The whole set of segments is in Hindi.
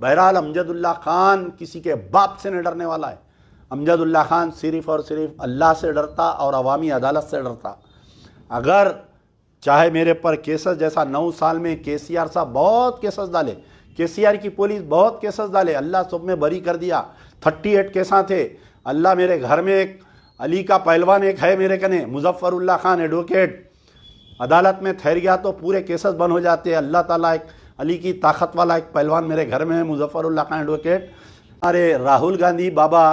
बहरहाल अमजदुल्ला खान किसी के बाप से नहीं डरने वाला है। अमजदुल्ला खान सिर्फ और सिर्फ अल्लाह से डरता और अवामी अदालत से डरता। अगर चाहे मेरे पर केसेस जैसा 9 साल में केसीआर साहब बहुत केसेस डाले, केसीआर की पुलिस बहुत केसेस डाले, अल्लाह सब में बरी कर दिया। 38 केसा थे। अल्लाह मेरे घर में एक अली का पहलवान एक है मेरे कने, मुजफ्फरुल्लाह खान एडवोकेट, अदालत में ठहर गया तो पूरे केसेस बंद हो जाते। अल्लाह ताला एक अली की ताकत वाला एक पहलवान मेरे घर में है, मुजफ्फरुल्लाह खान एडवोकेट। अरे राहुल गांधी बाबा,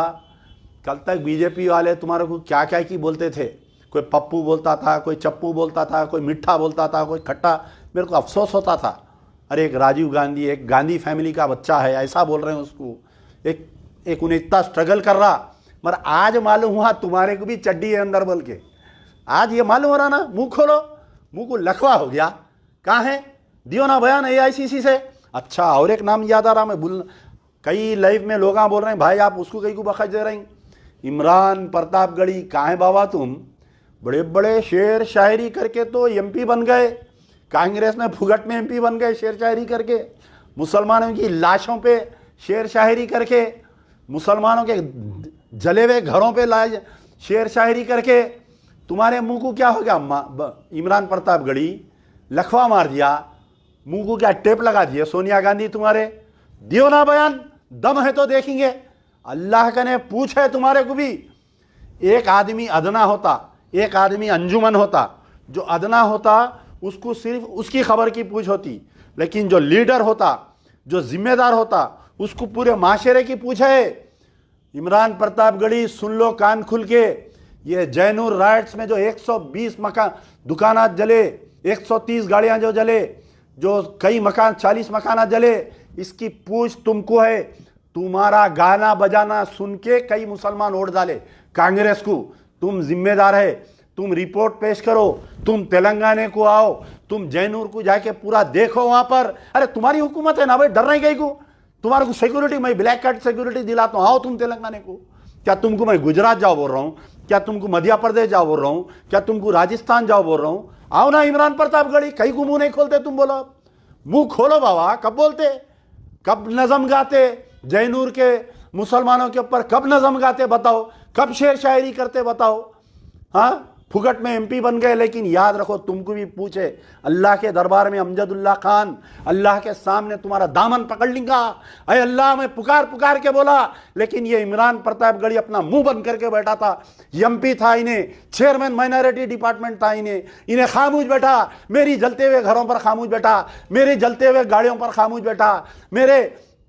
कल तक बीजेपी वाले तुम्हारे को क्या क्या की बोलते थे, कोई पप्पू बोलता था, कोई चप्पू बोलता था, कोई मिठा बोलता था, कोई खट्टा। मेरे को अफसोस होता था, अरे एक राजीव गांधी एक गांधी फैमिली का बच्चा है, ऐसा बोल रहे हैं उसको, एक उन्हें इतना स्ट्रगल कर रहा। मगर आज मालूम हुआ तुम्हारे को भी चड्डी है अंदर बोल के। आज ये मालूम हो रहा ना, मुंह खोलो, मुंह को लखवा हो गया। कहाँ है, दियो ना बयान AICC से। अच्छा, और एक नाम याद आ रहा, मैं भूल, कई लाइव में लोग बोल रहे हैं भाई आप उसको कहीं को बखश दे रहे हैं, इमरान प्रतापगढ़ी। कहाँ है बाबा तुम, बड़े बड़े शेर शायरी करके तो MP बन गए, कांग्रेस में फुगट में MP बन गए शेर शायरी करके, मुसलमानों की लाशों पे शेर शायरी करके, मुसलमानों के जले हुए घरों पे लाए शेर शायरी करके। तुम्हारे मुंह को क्या हो गया, इमरान प्रतापगढ़ी लखवा मार दिया, मुंह को क्या टेप लगा दिया सोनिया गांधी तुम्हारे। दियो ना बयान, दम है तो देखेंगे। अल्लाह का ने पूछ है तुम्हारे को भी। एक आदमी अदना होता, एक आदमी अंजुमन होता, जो अदना होता उसको सिर्फ उसकी खबर की पूछ होती, लेकिन जो लीडर होता, जो जिम्मेदार होता, उसको पूरे माशरे की पूछ है। इमरान प्रतापगढ़ी सुन लो कान खुल के, ये जैनूर राइट्स में जो 120 मकान दुकानात जले, 130 गाड़ियां जो जले, जो कई मकान 40 मकाना जले, इसकी पूछ तुमको है। तुम्हारा गाना बजाना सुन के कई मुसलमान वोट डाले कांग्रेस को। तुम जिम्मेदार है, तुम रिपोर्ट पेश करो, तुम तेलंगाना को आओ, तुम जैनूर को जाके पूरा देखो वहां पर। अरे तुम्हारी हुकूमत है ना भाई, डर नहीं गई को, तुम्हारे को सिक्योरिटी, मैं ब्लैक कार्ड सिक्योरिटी दिलाता हूँ, आओ तुम तेलंगाना को। क्या तुमको मैं गुजरात जाओ बोल रहा हूँ, क्या तुमको मध्य प्रदेश जाओ बोल रहा हूँ, क्या तुमको राजस्थान जाओ बोल रहा हूँ। आओ ना इमरान प्रतापगढ़ी, कहीं को मुंह नहीं खोलते तुम, बोलो मुंह खोलो बाबा। कब बोलते, कब नज़म गाते जैनूर के मुसलमानों के ऊपर, कब नज़म गाते बताओ, कब शेर शायरी करते बताओ। हाँ, फुगट में MP बन गए, लेकिन याद रखो तुमको भी पूछे अल्लाह के दरबार में अमजदुल्ला खान, अल्लाह के सामने तुम्हारा दामन पकड़ लेंगा। अरे अल्लाह में पुकार पुकार के बोला, लेकिन ये इमरान प्रतापगढ़ी अपना मुंह बंद करके बैठा था। MP था, इन्हें चेयरमैन माइनॉरिटी डिपार्टमेंट था, इन्हें खामोश बैठा, मेरी जलते हुए घरों पर खामोश बैठा, मेरी जलते हुए गाड़ियों पर खामोश बैठा, मेरे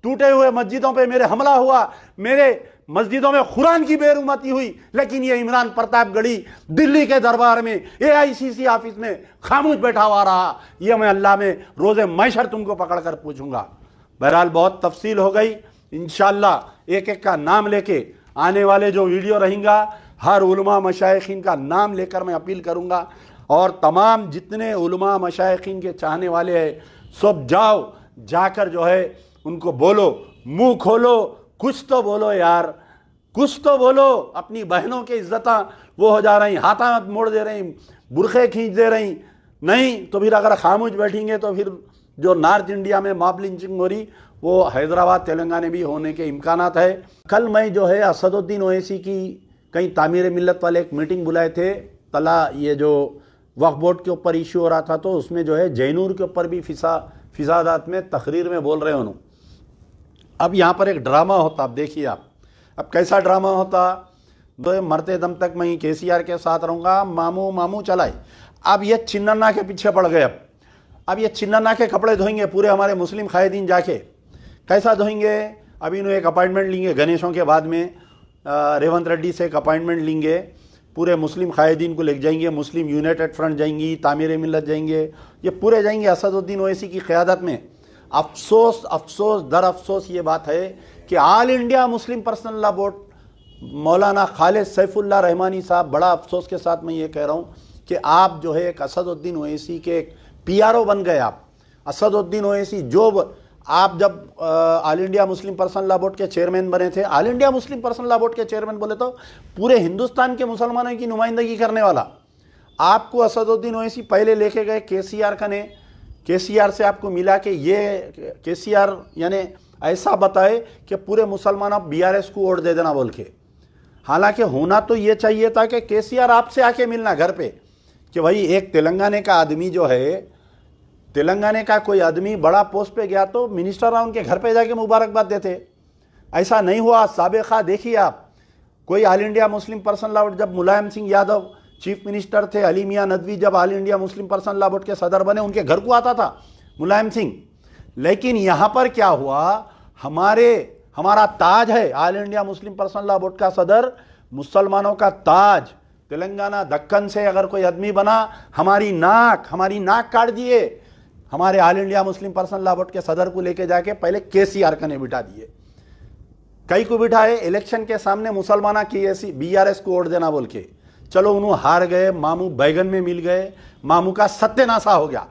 टूटे हुए मस्जिदों पे मेरे हमला हुआ, मेरे मस्जिदों में कुरान की बेरुमती हुई, लेकिन ये इमरान प्रतापगढ़ी दिल्ली के दरबार में AICC ऑफिस में खामोश बैठा हुआ रहा। ये मैं अल्लाह में रोज़े मैशर तुमको पकड़ कर पूछूंगा। बहरहाल बहुत तफसील हो गई, इंशाअल्लाह एक एक का नाम लेके आने वाले जो वीडियो रहेंगा, हर उलमा मशाइखीन का नाम लेकर मैं अपील करूंगा। और तमाम जितने उलमा मशाइखीन के चाहने वाले हैं, सब जाओ, जाकर जो है उनको बोलो, मुंह खोलो, कुछ तो बोलो यार, कुछ तो बोलो। अपनी बहनों की इज्जत वो हो जा रही, हाथा मोड़ दे रही, बुरखे खींच दे रही। नहीं तो फिर अगर खामोश बैठेंगे तो फिर जो नॉर्थ इंडिया में मॉब लिंचिंग हो रही, वो हैदराबाद तेलंगाना भी होने के इम्कानात है। कल मैं जो है असदुद्दीन ओवैसी की कहीं तामीर मिल्लत वाले एक मीटिंग बुलाए थे, तला ये जो वक्फ बोर्ड के ऊपर इशू हो रहा था, तो उसमें जो है जैनूर के ऊपर भी फिसादात में तकरीर में बोल रहे उन्होंने। अब यहाँ पर एक ड्रामा होता, अब देखिए आप, अब कैसा ड्रामा होता। तो मरते दम तक मैं KCR के साथ रहूँगा, मामू मामू चलाए। अब ये चिन्नन्ना के पीछे पड़ गए। अब ये चिन्नन्ना के कपड़े धोएंगे पूरे हमारे मुस्लिम कायदीन जाके, कैसा धोएंगे। अभी इन्होंने एक अपॉइंटमेंट लेंगे गणेशों के बाद में, रेवंत रेड्डी से एक अपॉइंटमेंट लेंगे, पूरे मुस्लिम कायदीन को ले जाएंगे, मुस्लिम यूनाइटेड फ्रंट जाएंगी, तामीर मिल्लत जाएंगे, ये पूरे जाएंगे असदुद्दीन ओवैसी की क़यादत में। अफसोस अफसोस दर अफसोस ये बात है कि all India Muslim personal law board मौलाना खालिद सैफुल्लाह रहमानी साहब, बड़ा अफसोस के साथ मैं ये कह रहा हूँ कि आप जो है एक असदुद्दीन ओवैसी के एक PRO बन गए। आप असदुद्दीन ओवैसी, जो आप जब all India Muslim personal law board के चेयरमैन बने थे, all India Muslim personal law board के चेयरमैन बोले तो पूरे हिंदुस्तान के मुसलमानों की नुमाइंदगी करने वाला, आपको असदुद्दीन ओवैसी पहले लेके गए KCR का ने, KCR से आपको मिला कि ये KCR यानी ऐसा बताए कि पूरे मुसलमान आप बीआरएस को वोट दे देना बोल के। हालांकि होना तो ये चाहिए था कि केसीआर आपसे आके मिलना घर पे कि भाई एक तेलंगाना का आदमी जो है, तेलंगाना का कोई आदमी बड़ा पोस्ट पे गया तो मिनिस्टर उनके घर पे जाके मुबारकबाद देते। ऐसा नहीं हुआ। साबिक़ा देखिए आप, कोई all India Muslim personal law board, जब मुलायम सिंह यादव चीफ मिनिस्टर थे, अली मियां नदवी जब all India Muslim personal law board के सदर बने, उनके घर को आता था मुलायम सिंह। लेकिन यहां पर क्या हुआ, हमारा ताज है all India Muslim personal law board का सदर, मुसलमानों का ताज। तेलंगाना दक्कन से अगर कोई आदमी बना, हमारी नाक काट दिए। हमारे all India Muslim personal law board के सदर को लेके जाके पहले केसीआर कने बिठा दिए। कई को बिठाए इलेक्शन के सामने मुसलमाना बीआरएस को वोट देना बोल के। चलो उन्होंने हार गए, मामू बैगन में मिल गए, मामू का सत्यानाशा हो गया।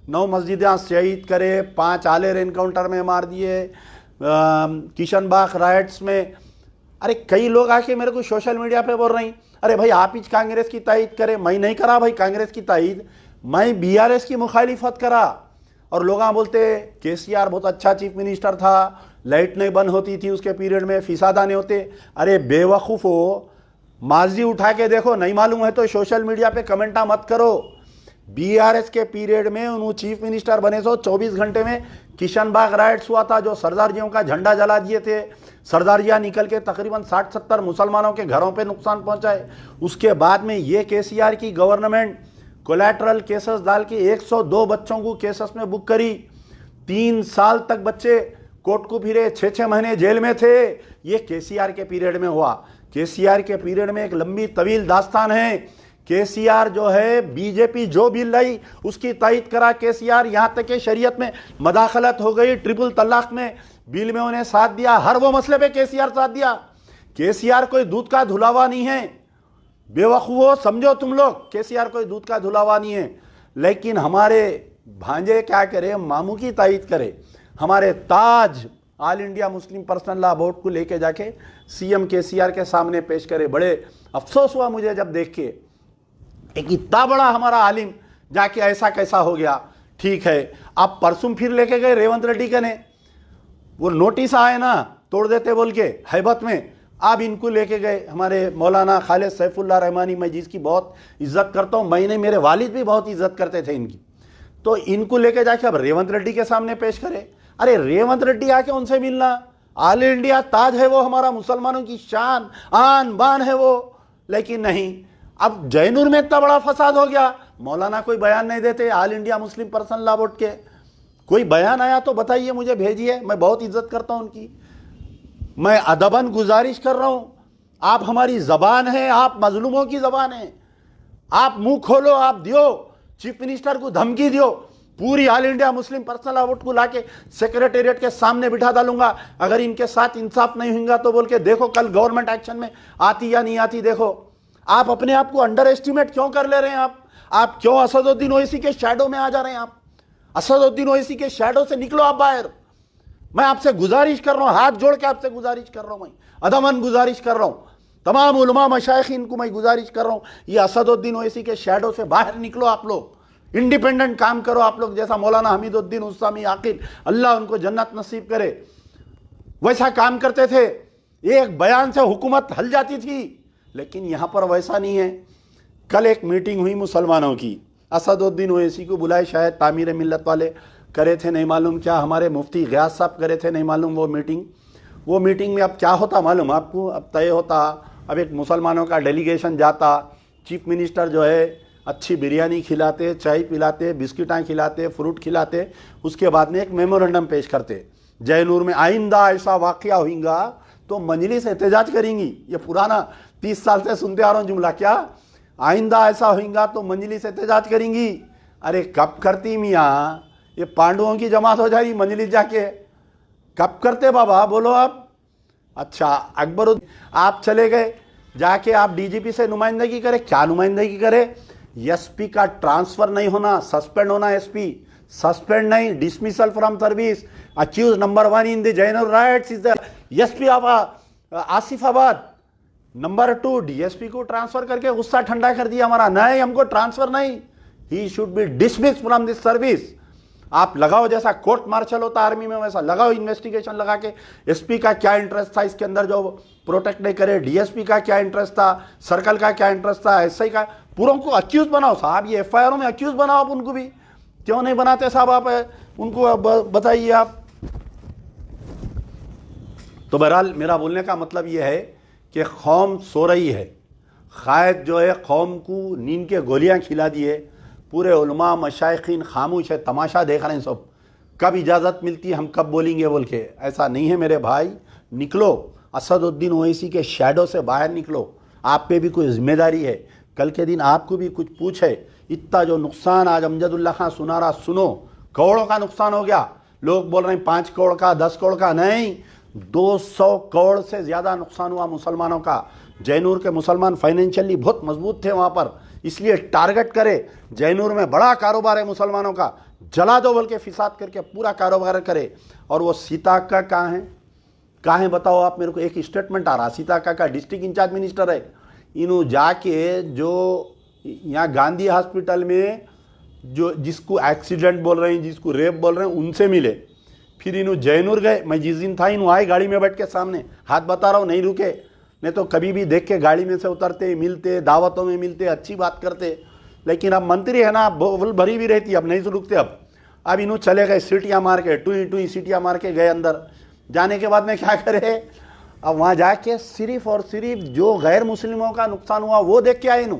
9 मस्जिदें शहीद करे, 5 आलेर एनकाउंटर में मार दिए, किशनबाग राइट्स में। अरे कई लोग आके मेरे को सोशल मीडिया पे बोल रहे हैं, अरे भाई आप ही कांग्रेस की तायद करें। मैं नहीं करा भाई कांग्रेस की तायद, मैं बीआरएस की मुखालिफत करा। और लोग बोलते केसीआर बहुत अच्छा चीफ मिनिस्टर था, लाइट नहीं बंद होती थी उसके पीरियड में, फिसादा नहीं होते। अरे बेवकूफ़ हो, माजी उठा के देखो, नहीं मालूम है तो सोशल मीडिया पे कमेंटा मत करो। बीआरएस के पीरियड में उन्होंने चीफ मिनिस्टर बने तो 24 घंटे में किशनबाग राइट्स हुआ था, जो सरदारजियों का झंडा जला दिए थे। सरदारजियाँ निकल के तकरीबन 60-70 मुसलमानों के घरों पे नुकसान पहुंचाए। उसके बाद में ये केसीआर की गवर्नमेंट कोलैटरल केसेस डाल के 102 बच्चों को केसेस में बुक करी। 3 साल तक बच्चे कोर्ट को फिरे, 6-6 महीने जेल में थे। ये केसीआर के पीरियड में हुआ। केसीआर के पीरियड में एक लंबी तवील दास्तान है। केसीआर जो है, बीजेपी जो बिल लाई उसकी तायद करा केसीआर। यहां तक कि शरीयत में मदाखलत हो गई, ट्रिपल तलाक में बिल में उन्हें साथ दिया। हर वो मसले पे केसीआर साथ दिया। केसीआर कोई दूध का धुलावा नहीं है, बेवकूफो समझो तुम लोग, केसीआर कोई दूध का धुलावा नहीं है। लेकिन हमारे भांजे क्या करे, मामू की तायद करे। हमारे ताज all India Muslim personal law board को लेके जाके सीएम केसीआर के सामने पेश करे। बड़े अफसोस हुआ मुझे जब देख के, एक इतना बड़ा हमारा आलिम जाके ऐसा कैसा हो गया। ठीक है, आप परसों फिर लेके गए रेवंत रेड्डी के ने, वो नोटिस आए ना तोड़ देते बोल के हैबत में, आप इनको लेके गए। हमारे मौलाना खालिद सैफुल्लाह रहमानी, मैं जिसकी बहुत इज्जत करता हूँ, मैंने मेरे वालिद भी बहुत इज्जत करते थे इनकी, तो इनको लेके जाके अब रेवंत रेड्डी के सामने पेश करे। अरे रेवंत रेड्डी आके उनसे मिलना, ऑल इंडिया ताज है वो, हमारा मुसलमानों की शान आन बान है वो। लेकिन नहीं, अब जयनूर में इतना बड़ा फसाद हो गया, मौलाना कोई बयान नहीं देते। All India Muslim personal law board के कोई बयान आया तो बताइए, मुझे भेजिए, मैं बहुत इज्जत करता हूं उनकी। मैं अदबन गुजारिश कर रहा हूं, आप हमारी जबान है, आप मजलूमों की जबान है, आप मुंह खोलो, आप दियो, चीफ मिनिस्टर को धमकी दियो, पूरी all India Muslim personal law board को लाके सेक्रेटेरिएट के सामने बिठा डालूंगा। अगर इनके साथ इंसाफ नहीं होगा तो बोल के देखो कल गवर्नमेंट एक्शन में आती या नहीं आती। देखो आप अपने आप को अंडर एस्टिमेट क्यों कर ले रहे हैं? आप क्यों असदुद्दीन ओवैसी के शैडो में आ जा रहे हैं? आप असदुद्दीन ओवैसी के शैडो से निकलो आप बाहर। मैं आपसे गुजारिश कर रहा हूं, हाथ जोड़ के आपसे गुजारिश कर रहा हूं, मैं अदमन गुजारिश कर रहा हूं, तमाम उलमा मशाइखीन को मैं गुजारिश कर रहा हूं, ये असदुद्दीन ओवैसी के शैडो से बाहर निकलो। आप लोग इंडिपेंडेंट काम करो, आप लोग जैसा मौलाना हमीदुद्दीन उस्तामी आकिल, अल्लाह उनको जन्नत नसीब करे, वैसा काम करते थे। एक बयान से हुकूमत हल जाती थी, लेकिन यहां पर वैसा नहीं है। कल एक मीटिंग हुई मुसलमानों की, असदुद्दीन ओवैसी को बुलाए, शायद तामीर मिल्लत वाले करे थे, नहीं मालूम क्या, हमारे मुफ्ती गयास साहब करे थे, नहीं मालूम। वो मीटिंग में अब क्या होता मालूम आपको? अब तय होता, अब एक मुसलमानों का डेलीगेशन जाता, चीफ मिनिस्टर जो है अच्छी बिरयानी खिलाते, चाय पिलाते, बिस्किटां खिलाते, फ्रूट खिलाते, उसके बाद में एक मेमोरेंडम पेश करते, जयनूर में आइंदा ऐसा वाकया होगा तो मजलिस एहतजाज करेंगी। ये पुराना 30 साल से सुनते आ रहा हूँ जुमला, क्या आइंदा ऐसा होगा तो मजलिस एहतजाज करेंगी। अरे कब करती मियाँ, ये पांडवों की जमात हो जाएगी मजलिस जाके, कब करते बाबा बोलो आप? अच्छा अकबर आप चले गए, जाके आप डीजीपी से नुमाइंदगी करे, क्या नुमाइंदगी करे? एसपी का ट्रांसफर नहीं होना, सस्पेंड होना, एसपी सस्पेंड नहीं, dismissal from service, accused number 1 in the Jainoor riots is the SP of Asifabad. Number 2 DSP को ट्रांसफर करके गुस्सा ठंडा कर दिया हमारा, नहीं हमको ट्रांसफर नहीं, he should be dismissed from this service. आप लगाओ, जैसा कोर्ट मार्शल होता आर्मी में वैसा लगाओ इन्वेस्टिगेशन लगा के। एसपी का क्या इंटरेस्ट था इसके अंदर जो प्रोटेक्ट नहीं करे, डीएसपी का क्या इंटरेस्ट था, सर्कल का क्या इंटरेस्ट था, एसआई का, पूरों को अक्यूज बनाओ साहब। ये एफआईआर में अक्यूज बनाओ आप उनको भी, क्यों नहीं बनाते साहब आप उनको बताइए आप। तो बहरहाल मेरा बोलने का मतलब ये है कि कौम सो रही है, कायद जो है कौम को नींद के गोलियां खिला दिए, पूरे उलमा मशाइखीन खामोश है, तमाशा देख रहे हैं सब, कब इजाज़त मिलती है हम कब बोलेंगे बोल के। ऐसा नहीं है मेरे भाई, निकलो असदुद्दीन ओवैसी के शैडो से बाहर निकलो, आप पे भी कोई जिम्मेदारी है, कल के दिन आपको भी कुछ पूछे। इतना जो नुकसान आज अमजदुल्ला खान सुना रहा, सुनो करोड़ों का नुकसान हो गया, लोग बोल रहे हैं 5 करोड़ का 10 करोड़ का, नहीं 200 करोड़ से ज़्यादा नुकसान हुआ मुसलमानों का। जैनूर के मुसलमान फाइनेंशियली बहुत मजबूत थे वहाँ पर, इसलिए टारगेट करे, जैनूर में बड़ा कारोबार है मुसलमानों का, जला दो बोल के फिसाद करके पूरा कारोबार करे। और वो सीता का कहाँ है बताओ आप मेरे को। एक स्टेटमेंट आ रहा, सीता का डिस्ट्रिक्ट इंचार्ज मिनिस्टर है, इन्हों जाके जो यहाँ गांधी हॉस्पिटल में जो जिसको एक्सीडेंट बोल रहे हैं, जिसको रेप बोल रहे हैं, उनसे मिले। फिर इन्हों जैनूर गए, मैं जिस दिन था इन्हों आए गाड़ी में बैठ के सामने, हाथ बता रहा हूँ नहीं रुके, नहीं तो कभी भी देख के गाड़ी में से उतरते, मिलते, दावतों में मिलते, अच्छी बात करते। लेकिन अब मंत्री है ना, बोल भरी भी रहती, अब नहीं रुकते। अब इन्हों चले गए सीटियाँ मार के, टुई सीटियाँ मार के गए अंदर। जाने के बाद में क्या करे, अब वहाँ जाके सिर्फ और सिर्फ जो गैर मुस्लिमों का नुकसान हुआ वो देख के आए इन्हों।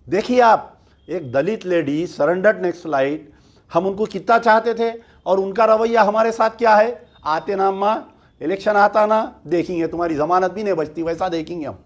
देखिए आप, एक दलित लेडी सरेंडर्ड नक्सलाइट, हम उनको कितना चाहते थे और उनका रवैया हमारे साथ क्या है, आते ना माँ, इलेक्शन आता ना, देखेंगे तुम्हारी जमानत भी नहीं बचती, वैसा देखेंगे हम।